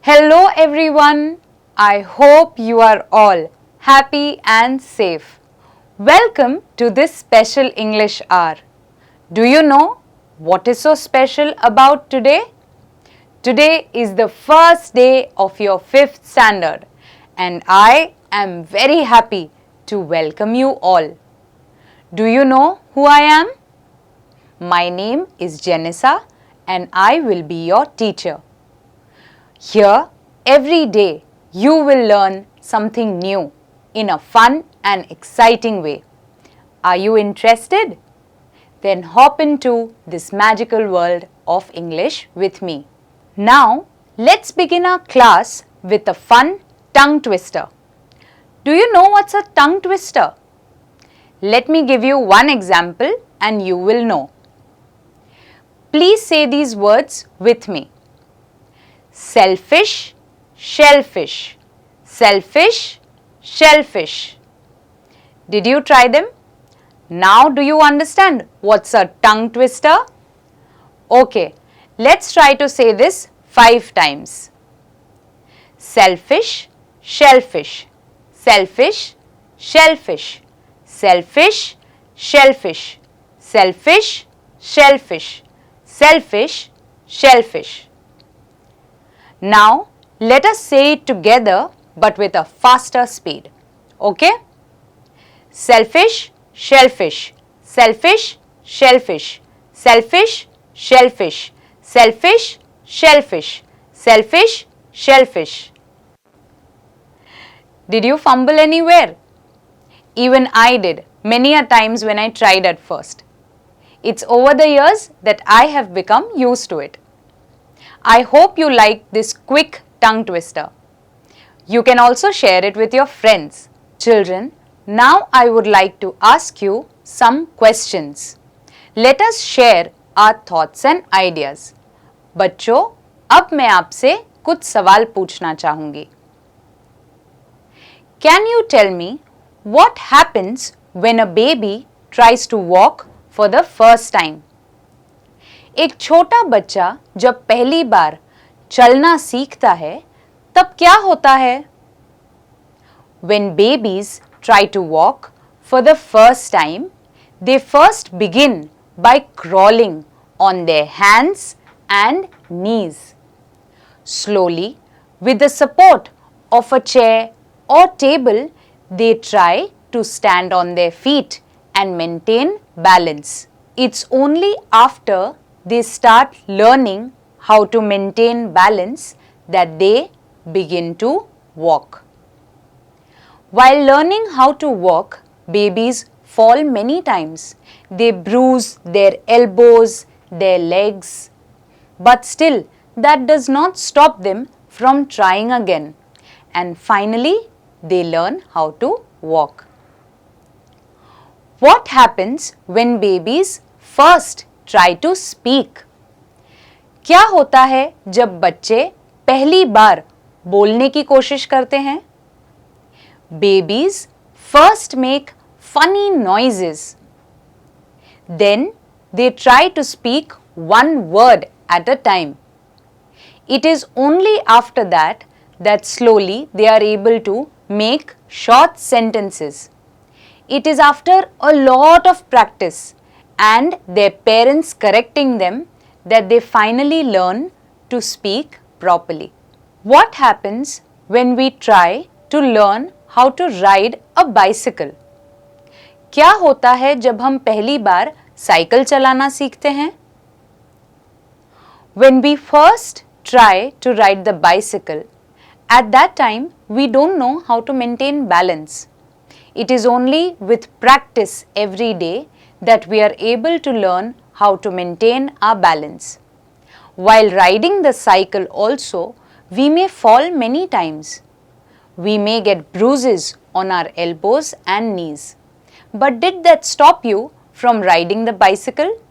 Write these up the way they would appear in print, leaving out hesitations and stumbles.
Hello everyone, I hope you are all happy and safe. Welcome to this special English hour. Do you know what is so special about today? Today is the first day of your 5th standard and I am very happy to welcome you all. Do you know who I am? My name is Janissa and I will be your teacher. Here, every day, you will learn something new in a fun and exciting way. Are you interested? Then hop into this magical world of English with me. Now, let's begin our class with a fun tongue twister. Do you know what's a tongue twister? Let me give you one example and you will know. Please say these words with me. Selfish, shellfish. Selfish, shellfish. Did you try them? Now do you understand what's a tongue twister? Okay, let's try to say this 5 times. Selfish, shellfish. Selfish, shellfish. Selfish, shellfish. Selfish, shellfish. Selfish, shellfish. Now, let us say it together but with a faster speed. Okay? Selfish, shellfish. Selfish, shellfish. Selfish, shellfish. Selfish, shellfish. Selfish, shellfish. Did you fumble anywhere? Even I did many a times when I tried at first. It's over the years that I have become used to it. I hope you liked this quick tongue twister. You can also share it with your friends. Children, now I would like to ask you some questions. Let us share our thoughts and ideas. बच्चों, अब मैं आपसे कुछ सवाल पूछना चाहूँगी. Can you tell me what happens when a baby tries to walk for the first time? एक छोटा बच्चा जब पहली बार चलना सीखता है, तब क्या होता है? When babies try to walk for the first time, they first begin by crawling on their hands and knees. Slowly, with the support of a chair or table, they try to stand on their feet and maintain balance. It's only after they start learning how to maintain balance that they begin to walk. While learning how to walk, babies fall many times. They bruise their elbows, their legs. But still, that does not stop them from trying again. And finally, they learn how to walk. What happens when babies first try to speak? क्या होता है जब बच्चे पहली बार बोलने की कोशिश करते हैं? Babies first make funny noises. Then they try to speak one word at a time. It is only after that slowly they are able to make short sentences. It is after a lot of practice and their parents correcting them that they finally learn to speak properly. What happens when we try to learn how to ride a bicycle? क्या होता है जब हम पहली बार cycle चलाना सीखते हैं? When we first try to ride the bicycle, at that time we don't know how to maintain balance. It is only with practice every day that we are able to learn how to maintain our balance. While riding the cycle also, we may fall many times. We may get bruises on our elbows and knees. But did that stop you from riding the bicycle?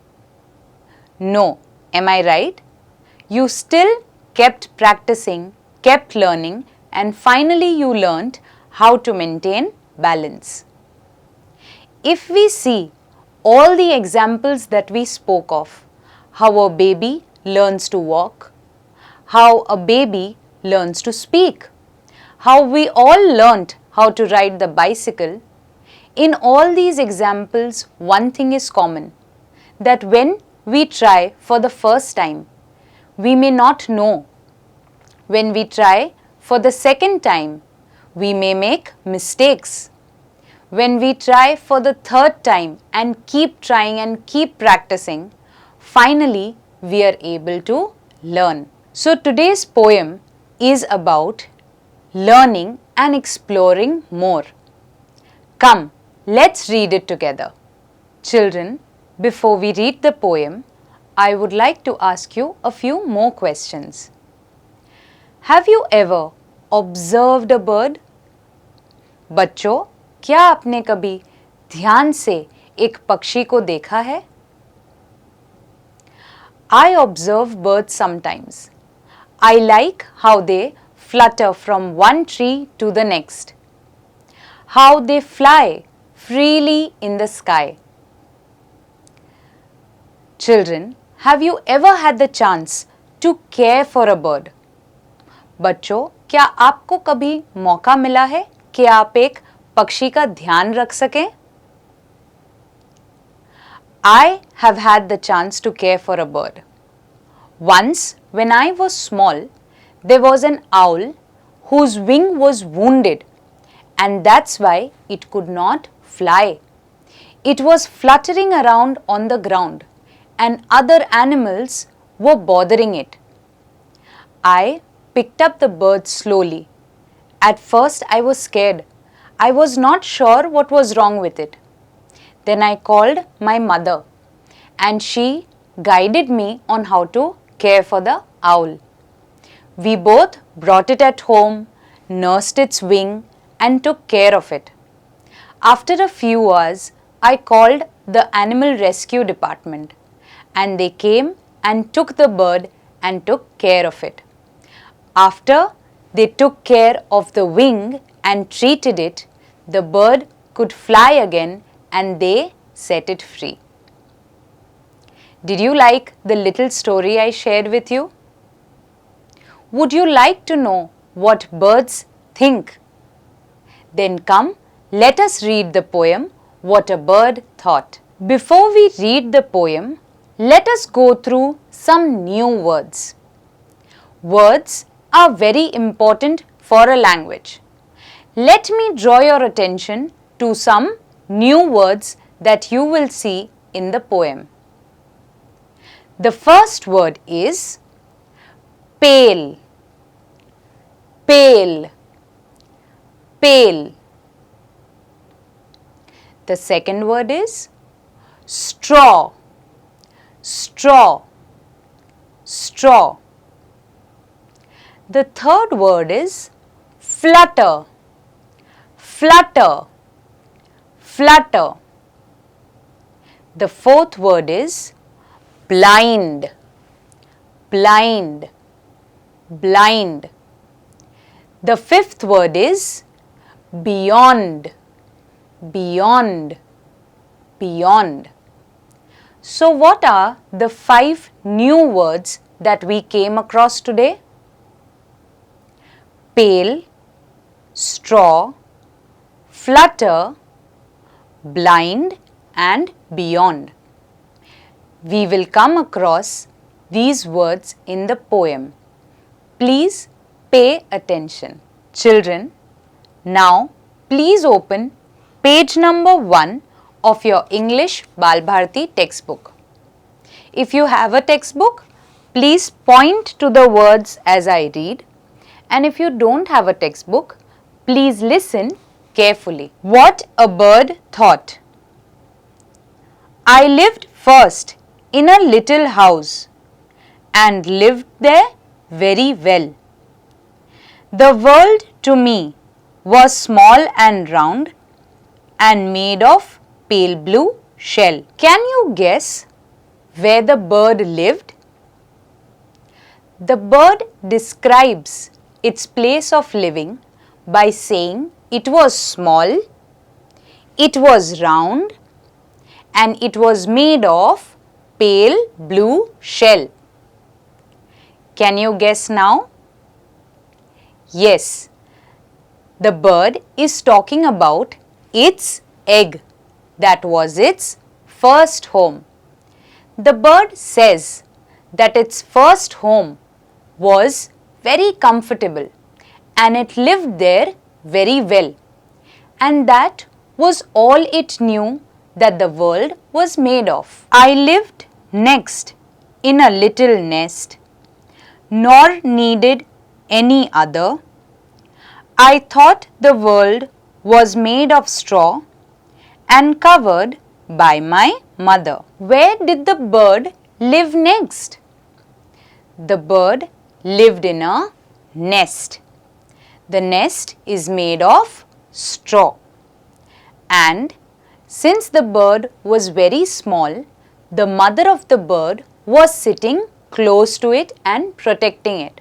No, am I right? You still kept practicing, kept learning, and finally you learned how to maintain balance. If we see all the examples that we spoke of, how a baby learns to walk, how a baby learns to speak, how we all learnt how to ride the bicycle, in all these examples one thing is common, that when we try for the first time, we may not know. When we try for the second time, we may make mistakes. When we try for the third time and keep trying and keep practicing, finally we are able to learn. So today's poem is about learning and exploring more. Come, let's read it together. Children, before we read the poem, I would like to ask you a few more questions. Have you ever observed a bird? बच्चों, क्या आपने कभी ध्यान से एक पक्षी को देखा है? I observe birds sometimes. I like how they flutter from one tree to the next, how they fly freely in the sky. Children, have you ever had the chance to care for a bird? बच्चों, क्या आपको कभी मौका मिला है कि आप एक पक्षी का ध्यान रख सकें? I have had the chance to care for a bird. Once, when I was small, there was an owl whose wing was wounded, and that's why it could not fly. It was fluttering around on the ground, and other animals were bothering it. I picked up the bird slowly. At first, I was scared. I was not sure what was wrong with it. Then I called my mother, and she guided me on how to care for the owl. We both brought it at home, nursed its wing, and took care of it. After a few hours, I called the animal rescue department, and they came and took the bird and took care of it. After they took care of the wing and treated it, the bird could fly again and they set it free. Did you like the little story I shared with you? Would you like to know what birds think? Then come, let us read the poem, What a Bird Thought. Before we read the poem, let us go through some new words. Words are very important for a language. Let me draw your attention to some new words that you will see in the poem. The first word is pale, pale, pale. The second word is straw, straw, straw. The third word is flutter, flutter, flutter. The fourth word is blind, blind, blind. The fifth word is beyond, beyond, beyond. So what are the 5 new words that we came across today? Pale, straw, flutter, blind and beyond. We will come across these words in the poem. Please pay attention. Children, now please open page number 1 of your English Balbharti textbook. If you have a textbook, please point to the words as I read, and if you don't have a textbook, Please listen carefully. What a bird thought. I lived first in a little house and lived there very well. The world to me was small and round and made of pale blue shell. Can you guess where the bird lived? The bird describes its place of living by saying it was small, it was round, and it was made of pale blue shell. Can you guess now? Yes, the bird is talking about its egg. That was its first home. The bird says that its first home was very comfortable and it lived there very well, and that was all it knew that the world was made of. I lived next in a little nest, nor needed any other. I thought the world was made of straw and covered by my mother. Where did the bird live next? The bird lived in a nest. The nest is made of straw. And since the bird was very small, the mother of the bird was sitting close to it and protecting it.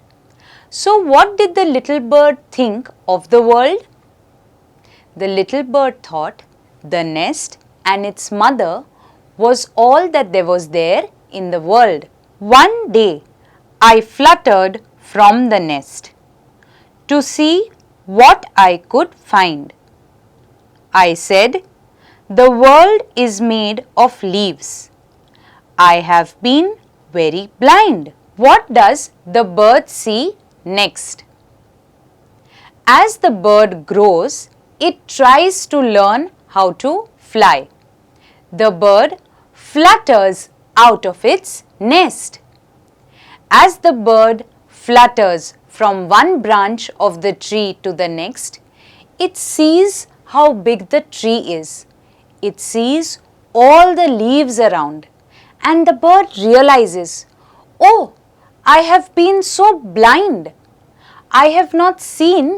So what did the little bird think of the world? The little bird thought the nest and its mother was all that there was there in the world. One day I fluttered from the nest to see what I could find. I said, "The world is made of leaves. I have been very blind." What does the bird see next? As the bird grows, it tries to learn how to fly. The bird flutters out of its nest. As the bird flutters from one branch of the tree to the next, it sees how big the tree is. It sees all the leaves around, and the bird realizes, "Oh, I have been so blind. I have not seen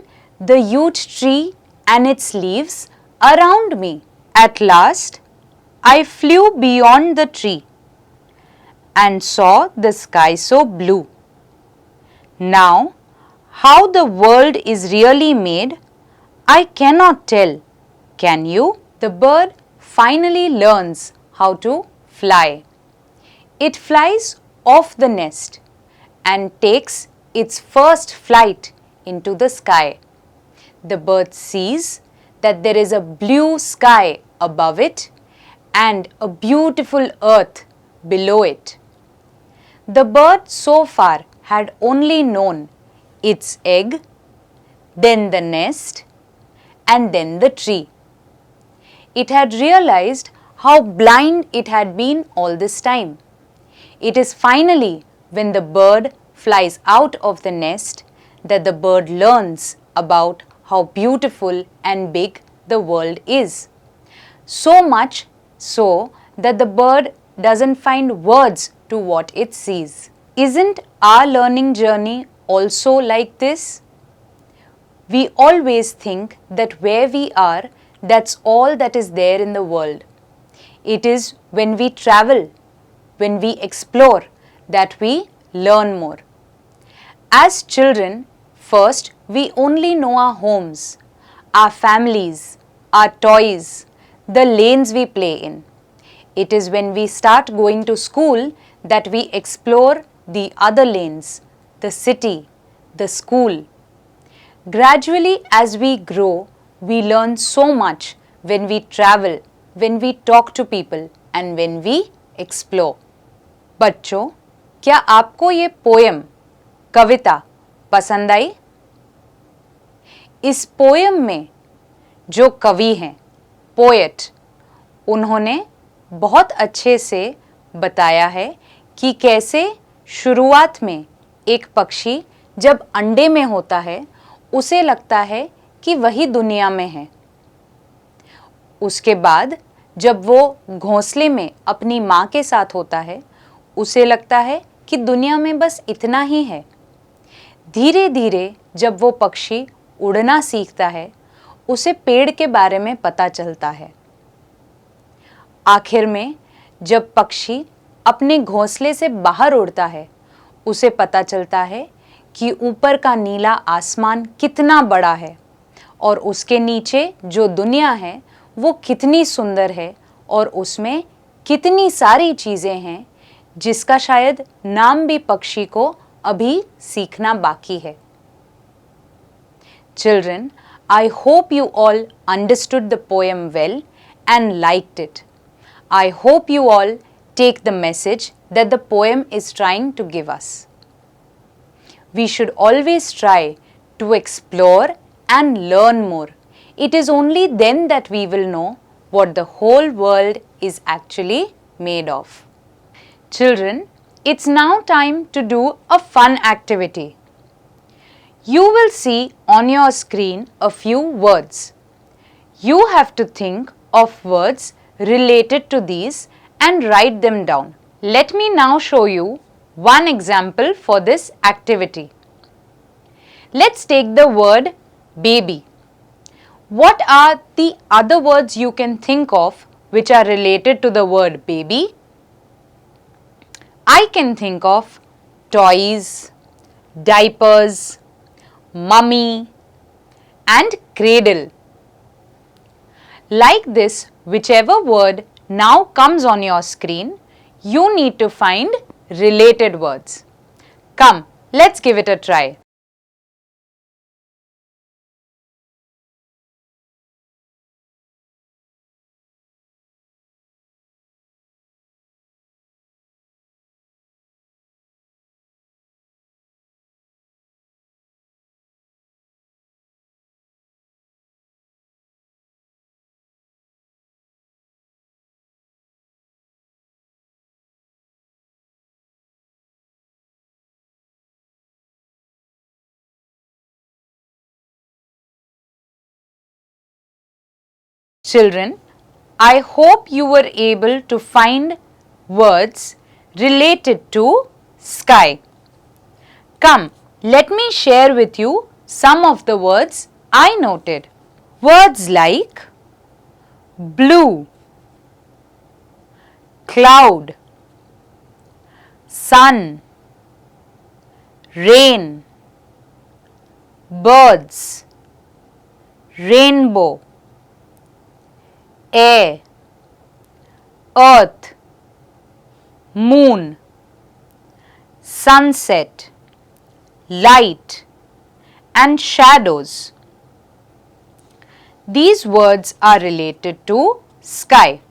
the huge tree and its leaves around me." At last, I flew beyond the tree and saw the sky so blue. Now, how the world is really made, I cannot tell. Can you? The bird finally learns how to fly. It flies off the nest and takes its first flight into the sky. The bird sees that there is a blue sky above it and a beautiful earth below it. The bird so far had only known its egg, then the nest, and then the tree. It had realized how blind it had been all this time. It is finally when the bird flies out of the nest that the bird learns about how beautiful and big the world is. So much so that the bird doesn't find words to what it sees. Isn't our learning journey also like this? We always think that where we are, that's all that is there in the world. It is when we travel, when we explore, that we learn more. As children, first we only know our homes, our families, our toys, the lanes we play in. It is when we start going to school that we explore the other lanes, the city, the school. Gradually, as we grow, we learn so much when we travel, when we talk to people and when we explore. बच्चों, क्या आपको ये poem, कविता पसंद आई? इस poem में जो कवि हैं, पोएट, उन्होंने बहुत अच्छे से बताया है कि कैसे शुरुआत में एक पक्षी जब अंडे में होता है, उसे लगता है कि वही दुनिया में है। उसके बाद जब वो घोंसले में अपनी माँ के साथ होता है, उसे लगता है कि दुनिया में बस इतना ही है। धीरे धीरे जब वो पक्षी उड़ना सीखता है, उसे पेड़ के बारे में पता चलता है। आखिर में जब पक्षी अपने घोंसले से बाहर उड़ता है, उसे पता चलता है कि ऊपर का नीला आसमान कितना बड़ा है और उसके नीचे जो दुनिया है वो कितनी सुंदर है और उसमें कितनी सारी चीजें हैं जिसका शायद नाम भी पक्षी को अभी सीखना बाकी है। Children, I hope you all understood the poem well and liked it. I hope you all take the message that the poem is trying to give us. We should always try to explore and learn more. It is only then that we will know what the whole world is actually made of. Children, it's now time to do a fun activity. You will see on your screen a few words. You have to think of words related to these and write them down. Let me now show you one example for this activity. Let's take the word baby. What are the other words you can think of which are related to the word baby? I can think of toys, diapers, mummy and cradle. Like this, whichever word now comes on your screen, you need to find related words. Come, let's give it a try. Children, I hope you were able to find words related to sky. Come, let me share with you some of the words I noted. Words like blue, cloud, sun, rain, birds, rainbow, air, earth, moon, sunset, light and shadows. These words are related to sky.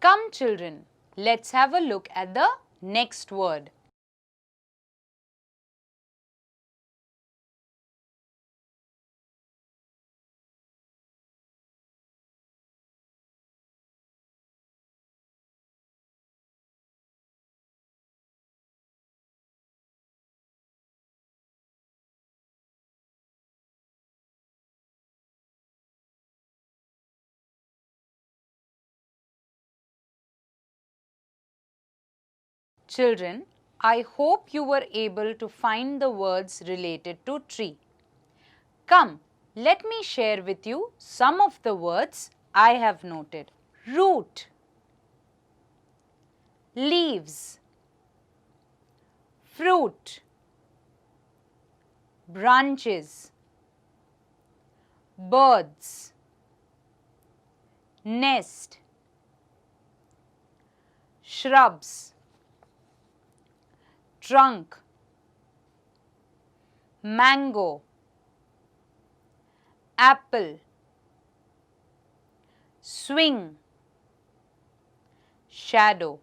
Come children, let's have a look at the next word. Children, I hope you were able to find the words related to tree. Come, let me share with you some of the words I have noted. Root, leaves, fruit, branches, birds, nest, shrubs, trunk, mango, apple, swing, shadow.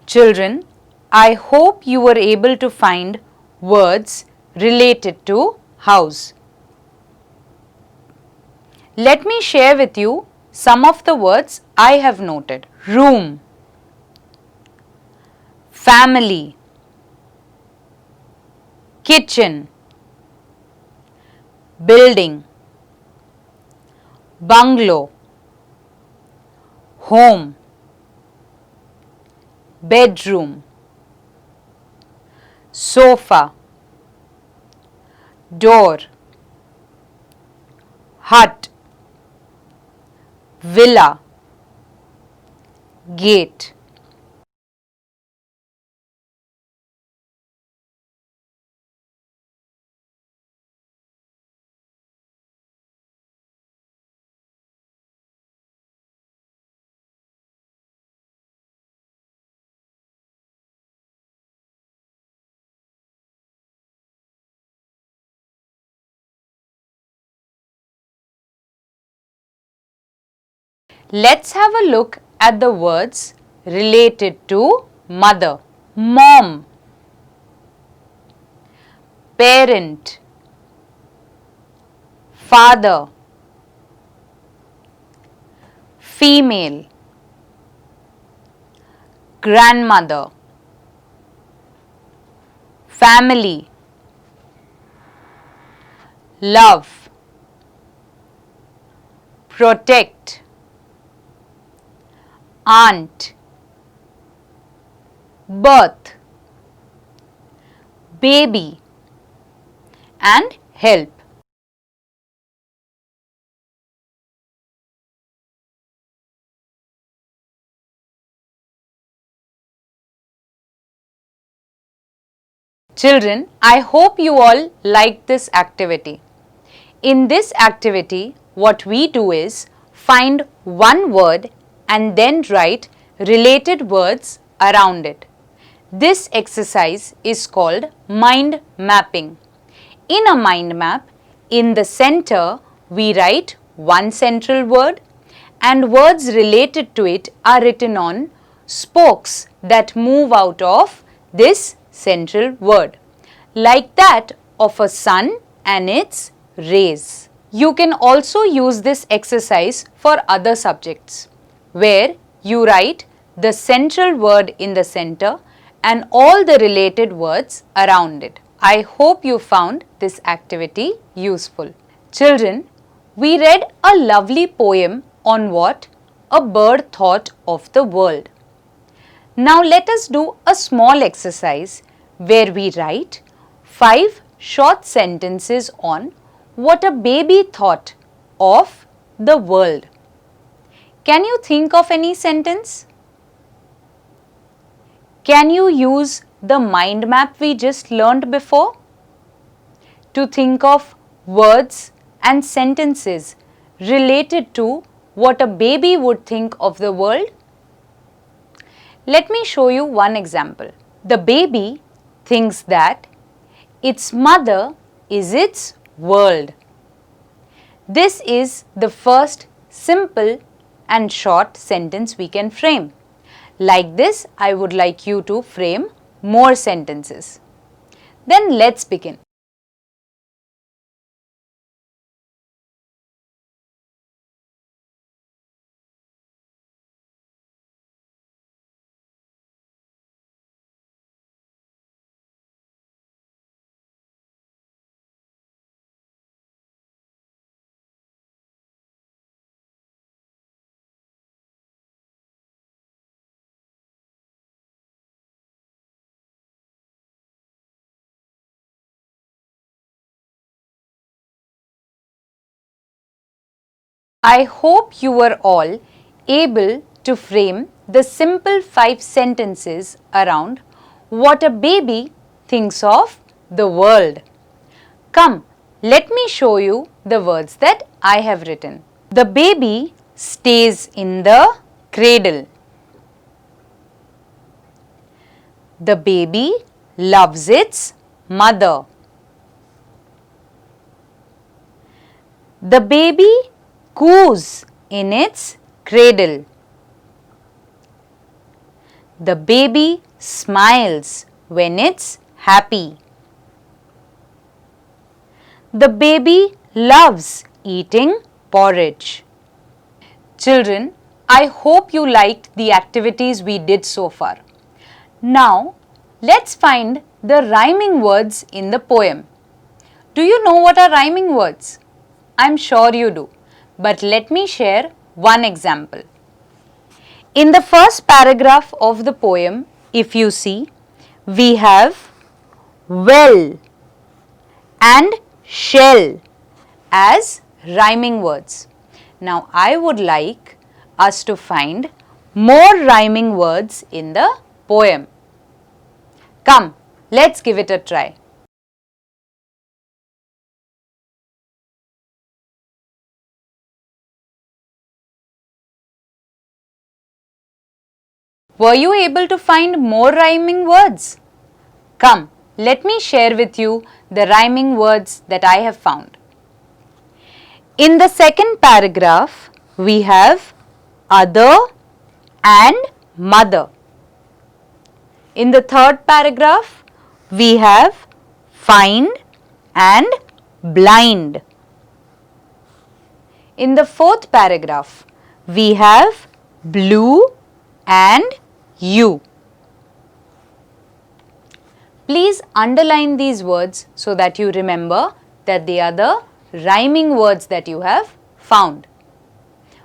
Children, I hope you were able to find words related to house. Let me share with you some of the words I have noted. Room, family, kitchen, building, bungalow, home, bedroom, sofa, door, hut, villa, gate. Let's have a look at the words related to mother. Mom, parent, father, female, grandmother, family, love, protect, aunt, birth, baby and help. Children, I hope you all like this activity. In this activity, what we do is find one word and then write related words around it. This exercise is called mind mapping. In a mind map, in the center, we write one central word and words related to it are written on spokes that move out of this central word, like that of a sun and its rays. You can also use this exercise for other subjects, where you write the central word in the center and all the related words around it. I hope you found this activity useful. Children, we read a lovely poem on what a bird thought of the world. Now let us do a small exercise where we write 5 short sentences on what a baby thought of the world. Can you think of any sentence? Can you use the mind map we just learned before to think of words and sentences related to what a baby would think of the world? Let me show you one example. The baby thinks that its mother is its world. This is the first simple and short sentence we can frame. Like this, I would like you to frame more sentences. Then let's begin. I hope you were all able to frame the simple 5 sentences around what a baby thinks of the world. Come, let me show you the words that I have written. The baby stays in the cradle. The baby loves its mother. The baby coos in its cradle. The baby smiles when it's happy. The baby loves eating porridge. Children, I hope you liked the activities we did so far. Now, let's find the rhyming words in the poem. Do you know what are rhyming words? I'm sure you do, but let me share one example. In the first paragraph of the poem, if you see, we have well and shell as rhyming words. Now, I would like us to find more rhyming words in the poem. Come, let's give it a try. Were you able to find more rhyming words? Come, let me share with you the rhyming words that I have found. In the second paragraph, we have other and mother. In the third paragraph, we have find and blind. In the fourth paragraph, we have blue and you. Please underline these words so that you remember that they are the rhyming words that you have found.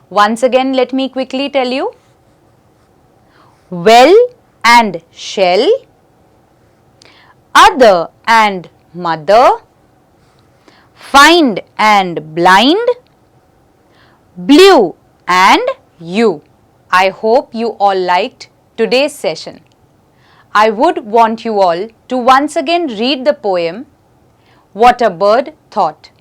Once again, let me quickly tell you. Well and shell, other and mother, find and blind, blue and you. I hope you all liked today's session. I would want you all to once again read the poem, What a Bird Thought.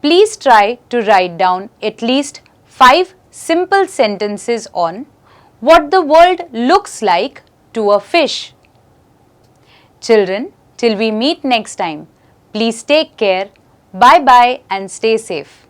Please try to write down at least 5 simple sentences on what the world looks like to a fish. Children, till we meet next time, please take care. Bye bye and stay safe.